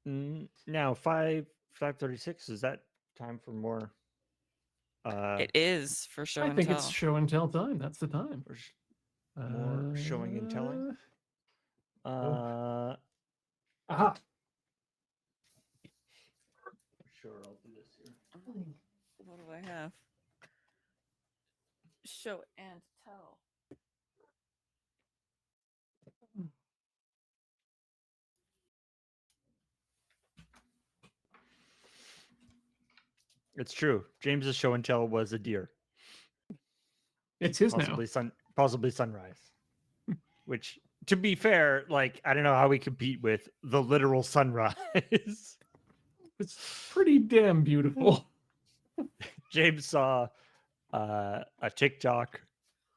Now 5:36. Is that time for more? Uh, It is for show I and think it's tell. show and tell time. That's the time. for more showing and telling. Oh. Uh, Aha. sure, I'll do this here. What do I have? Show and tell. It's true. James's show and tell was a deer, It's his now. possibly sunrise. Which, to be fair, like I don't know how we compete with the literal sunrise. It's pretty damn beautiful. James saw a TikTok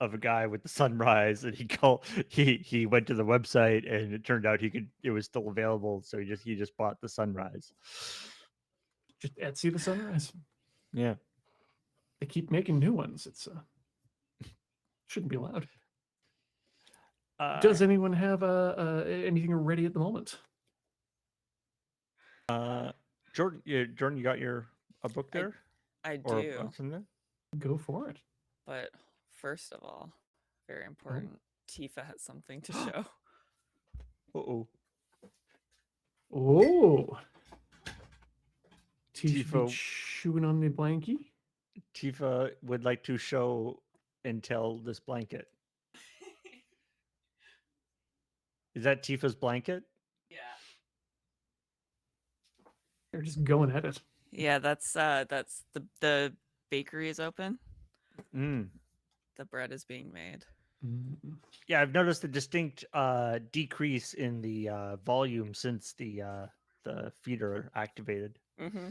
of a guy with the sunrise, and he went to the website, and it turned out it was still available, so he just bought the sunrise. Just Etsy the sunrise. Yeah. They keep making new ones. It's shouldn't be allowed. Does anyone have anything ready at the moment? Jordan, you got a book there? I Or do. what's in there? Go for it. But first of all, very important, Tifa has something to show. Uh-oh. Oh. Tifa chewing on the blankie. Tifa would like to show and tell this blanket. Is that Tifa's blanket? Yeah. They're just going at it. Yeah, that's the bakery is open. Mm. The bread is being made. Yeah, I've noticed a distinct decrease in the volume since the feeder activated. Mm-hmm.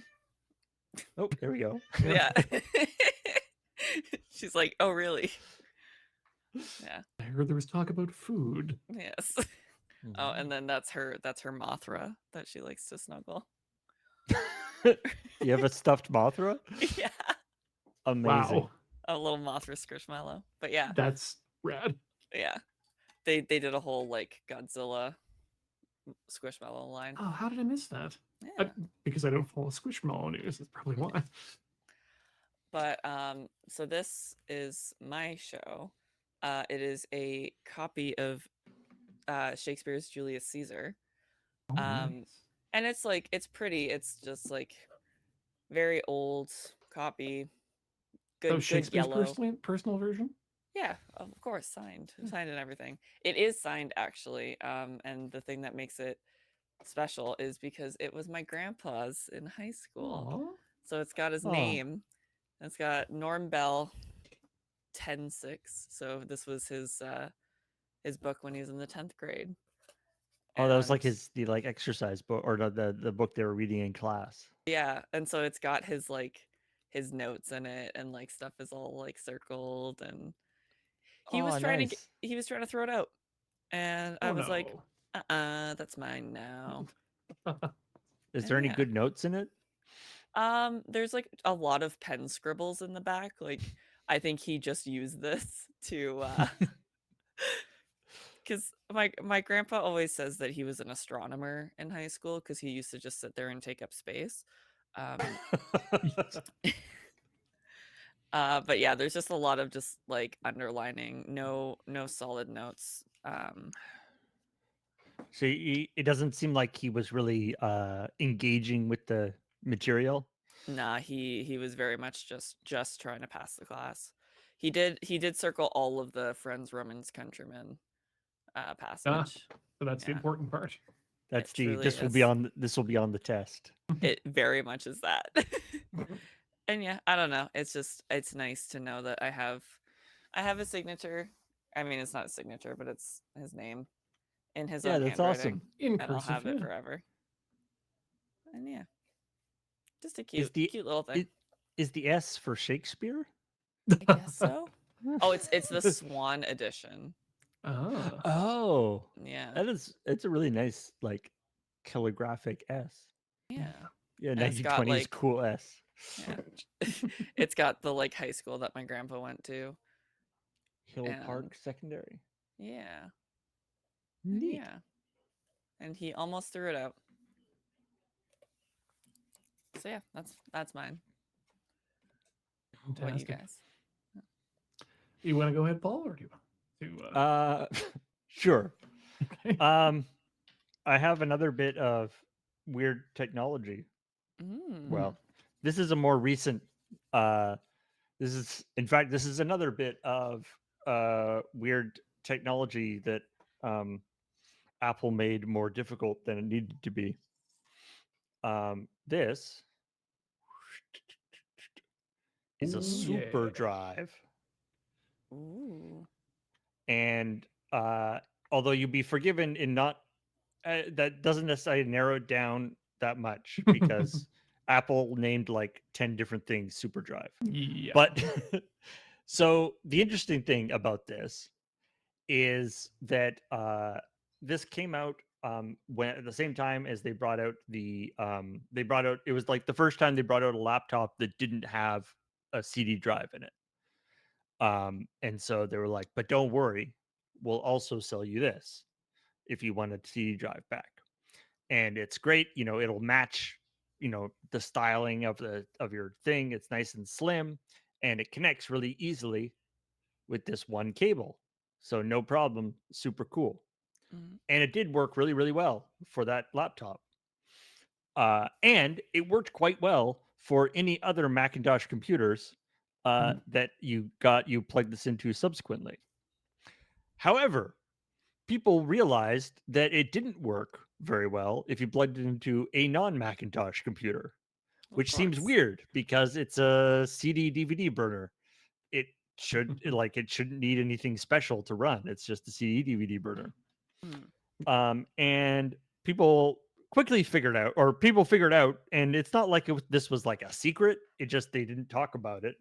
Oh, there we go. Yeah. She's like, oh, really? Yeah. I heard there was talk about food. Yes. Oh, and then that's her Mothra that she likes to snuggle. You have a stuffed Mothra? Yeah. Amazing. Wow. A little Mothra Squishmallow. But yeah. That's rad. Yeah. They did a whole like Godzilla Squishmallow line. Oh, how did I miss that? Yeah. Because I don't follow Squishmallow news. That's probably why. But so this is my show. It is a copy of Shakespeare's Julius Caesar. Oh, nice. And it's pretty. It's just like very old copy. Good Shakespeare's yellow. personal version? Yeah, of course, signed and everything. It is signed actually. And the thing that makes it special is because it was my grandpa's in high school. Aww. So it's got his name. It's got Norm Bell 10-6. So this was his book when he was in the 10th grade. Oh, that was like the exercise book or the book they were reading in class. Yeah, and so it's got his his notes in it, and like stuff is all like circled, and he was trying to throw it out, and I was like, that's mine now. Is there any good notes in it? There's like a lot of pen scribbles in the back. Like I think he just used this to because my grandpa always says that he was an astronomer in high school because he used to just sit there and take up space. But yeah, there's just a lot of just like underlining, no solid notes. So it doesn't seem like he was really engaging with the material. Nah, he was very much just trying to pass the class. He did circle all of the Friends, Romans, Countrymen passage. So that's the important part. That's this will be on the test. It very much is that. And yeah, I don't know. It's nice to know that I have a signature. I mean, it's not a signature, but it's his name in his own handwriting. Awesome. In and cursive, I'll have it forever. And yeah, just a cute little thing. Is the S for Shakespeare? I guess so. Oh, it's the Swan edition. Oh, yeah. It's a really nice like calligraphic S. Yeah. Yeah, 1920s cool S. Yeah. It's got the like high school that my grandpa went to. Hill Park Secondary. Yeah. Neat. Yeah. And he almost threw it out. So yeah, that's mine. Fantastic. What you guys? You want to go ahead, Paul, or do you want to? Sure. Okay. I have another bit of weird technology. Well, this is a more recent. This is another bit of weird technology that Apple made more difficult than it needed to be. This is a super drive. Ooh. And although you'd be forgiven in not that doesn't necessarily narrow it down that much because Apple named like 10 different things super drive. Yeah. But so the interesting thing about this is that this came out when at the same time as they brought out it was like the first time they brought out a laptop that didn't have a CD drive in it. And so they were like, but don't worry, we'll also sell you this if you want a CD drive back. And it's great, it'll match, the styling of your thing. It's nice and slim, and it connects really easily with this one cable. So no problem, super cool. And it did work really, really well for that laptop. And it worked quite well for any other Macintosh computers that you plugged this into subsequently. However, people realized that it didn't work very well if you plugged it into a non-Macintosh computer, which seems weird because it's a CD DVD burner. It shouldn't need anything special to run. It's just a CD DVD burner. And people figured out, and it's not like this was like a secret. It just they didn't talk about it.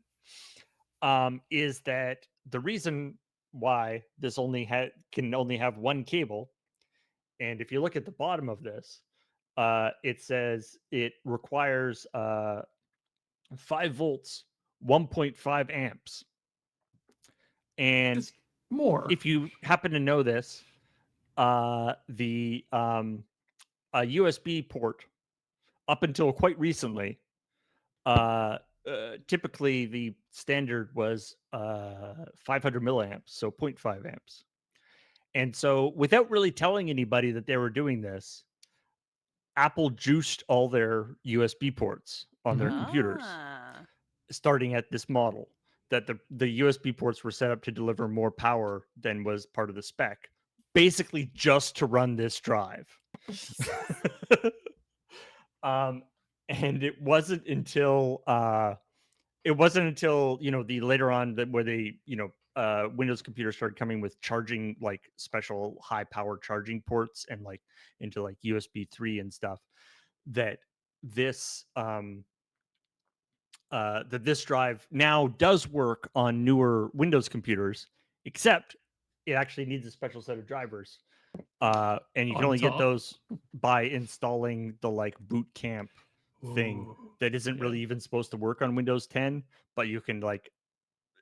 Is that the reason why this can only have one cable? And if you look at the bottom of this, it says it requires 5 volts, 1.5 amps. And Just more. If you happen to know this, the a USB port up until quite recently, typically the standard was 500 milliamps, so 0.5 amps. And so, without really telling anybody that they were doing this, Apple juiced all their USB ports on their computers, starting at this model. That the USB ports were set up to deliver more power than was part of the spec, basically just to run this drive. And it wasn't until the later on that where they Windows computers started coming with charging, like special high power charging ports and like into like USB 3 and stuff, that this this drive now does work on newer Windows computers, except it actually needs a special set of drivers. And you can only get those by installing the like boot camp thing that isn't really even supposed to work on Windows 10, but you can like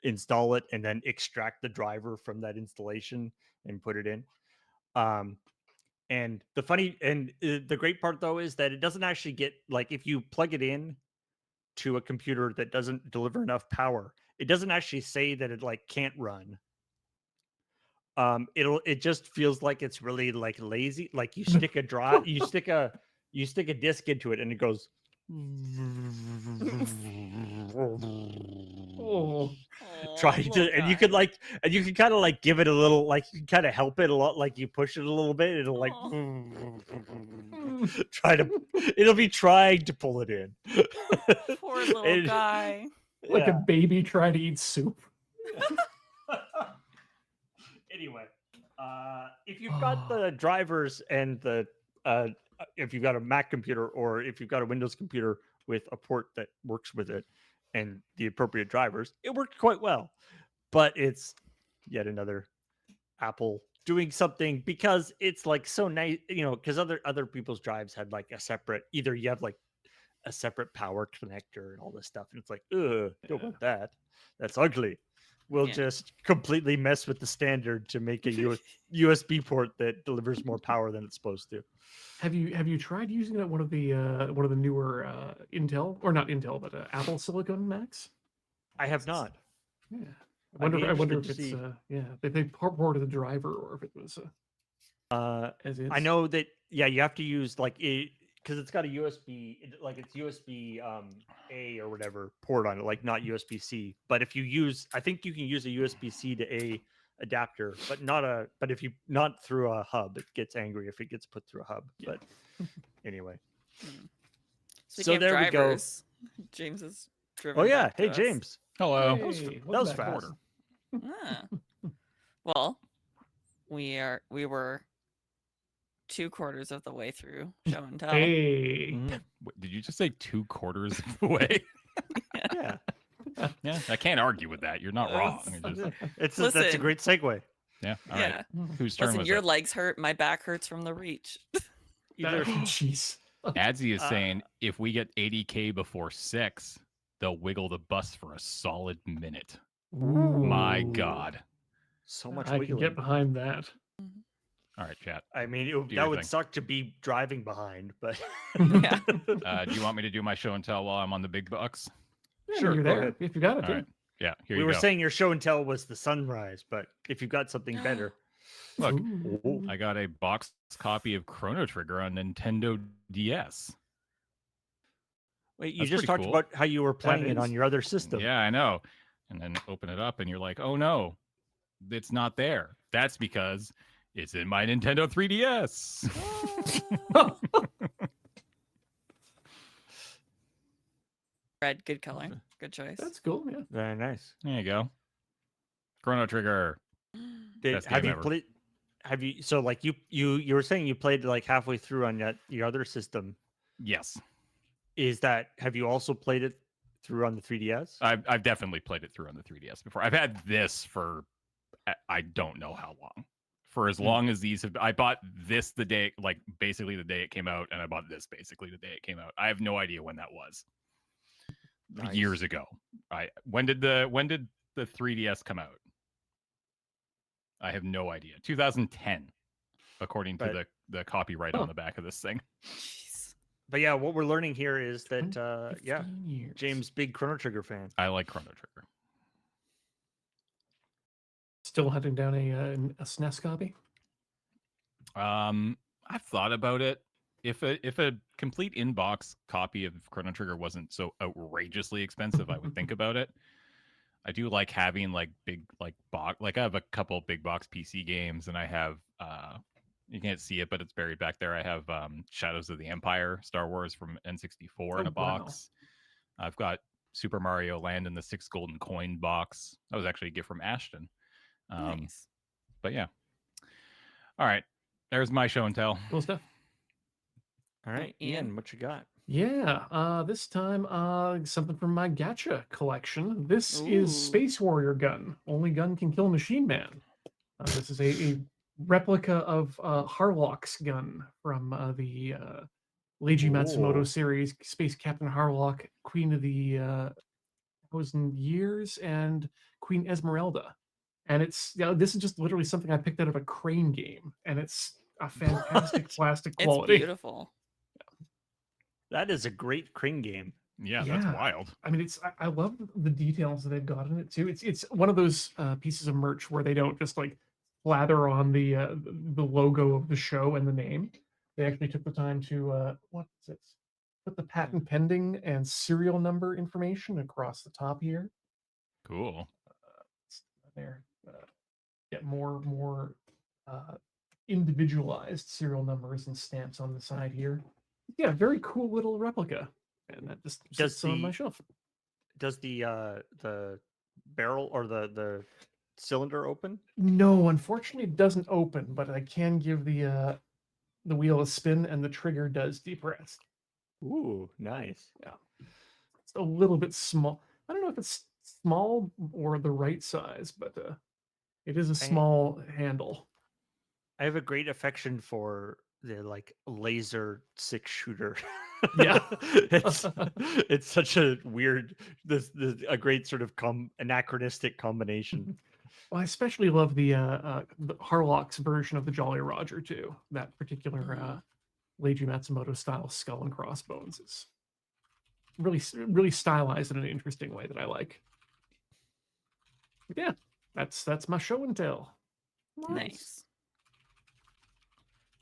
install it and then extract the driver from that installation and put it in. And the great part though is that it doesn't actually get, like, if you plug it in to a computer that doesn't deliver enough power, it doesn't actually say that it like can't run. It just feels like it's really like lazy. Like you stick a drive, you stick a disc into it, and it goes. Trying to, and you can kind of like give it a little, like you can kind of help it a lot, like you push it a little bit, it'll like it'll be trying to pull it in. Poor little guy. Like a baby trying to eat soup. Anyway, if you've got the drivers and the if you've got a Mac computer or if you've got a Windows computer with a port that works with it and the appropriate drivers, it worked quite well. But it's yet another Apple doing something, because it's like so nice, because other people's drives had like a separate, either you have like a separate power connector and all this stuff, and it's like, don't want that. That's ugly. we'll Yeah. just completely mess with the standard to make a USB port that delivers more power than it's supposed to. Have you tried using it at one of the newer Intel, or not Intel, but Apple Silicon Macs? I have not. Yeah. I'd be I wonder interested if to it's see. if they ported the driver or if it was as is. I know that you have to use like it because it's got a USB, like it's USB A or whatever port on it, like not USB C. But if you use, I think you can use a USB C to A adapter, but if you not through a hub, it gets angry if it gets put through a hub. Yeah. But anyway, Speaking of there drivers, James is driven. Oh yeah, back to hey us. James. Hello. Hey, That was welcome back, fast. Ah. Well, we were 2/4 of the way through show and tell. Hey. Wait, did you just say 2/4 of the way? Yeah. Yeah, I can't argue with that. You're not wrong. That's a Listen. great segue. Yeah. All Yeah. right. Whose turn Listen, was your it? legs hurt. My back hurts from the reach. Jeez. Adsy is saying if we get 80K before 6, they'll wiggle the bus for a solid minute. My Ooh. God. So much I can wiggling. get behind that. All right, chat. I mean, Do that your would thing. suck to be driving behind, but Yeah. Do you want me to do my show and tell while I'm on the big bucks? Yeah, Sure, you're go there. ahead. If you got it, All too. right. Yeah, here we you were go. saying your show and tell was the sunrise, but if you've got something better, Look, Ooh. I got a box copy of Chrono Trigger on Nintendo DS. wait, you That's just pretty talked cool. about how you were playing it on is. your other system. Yeah, I know. And then open it up and you're like, oh no, it's not there. That's because it's in my Nintendo 3DS. Red, good color. Good choice. That's cool. Yeah. Very nice. There you go. Chrono Trigger. Best Have game you ever. played? Have you? So like you were saying you played like halfway through on your other system. Yes. Have you also played it through on the 3DS? I've definitely played it through on the 3DS before. I've had this for I don't know how long. For as long as these have, I bought this the day, like basically the day it came out, and I bought this basically the day it came out. I have no idea when that was. Nice. Years ago. When did the 3DS come out? I have no idea. 2010, according to the copyright on the back of this thing. Jeez. But yeah, what we're learning here is that 15 years. James, big Chrono Trigger fan. I like Chrono Trigger. Still hunting down a SNES copy? I've thought about it. If a complete in-box copy of Chrono Trigger wasn't so outrageously expensive, I would think about it. I do like having like big box. Like I have a couple big box PC games, and I have you can't see it, but it's buried back there. I have Shadows of the Empire, Star Wars from N64 in a box. Wow. I've got Super Mario Land in the 6 golden coin box. That was actually a gift from Ashton. Nice. But yeah. All right. There's my show and tell. Cool stuff. All right, Ian, what you got? Yeah, this time something from my gacha collection. This is Space Warrior Gun. Only gun can kill Machine Man. This is a replica of Harlock's gun from the Leiji Matsumoto series, Space Captain Harlock, Queen of the Thousand Years, and Queen Esmeralda. And it's this is just literally something I picked out of a Crane game, and it's a fantastic plastic quality. It's beautiful. That is a great Crane game. Yeah, that's wild. I mean, I love the details that they've got in it too. It's one of those pieces of merch where they don't just like slather on the logo of the show and the name. They actually took the time to put the patent pending and serial number information across the top here. Cool. There, get more individualized serial numbers and stamps on the side here. Yeah, very cool little replica, and that just sits on my shelf. Does the barrel or the cylinder open? No, unfortunately, it doesn't open. But I can give the wheel a spin, and the trigger does depress. Ooh, nice. Yeah, it's a little bit small. I don't know if it's small or the right size, but it is a small handle. I have a great affection for the like laser 6-shooter Yeah. It's such a weird, a great sort of anachronistic combination. Well, I especially love the Harlock's version of the Jolly Roger too. That particular Leiji Matsumoto style skull and crossbones is really stylized in an interesting way that I like. But yeah, that's my show and tell. Nice.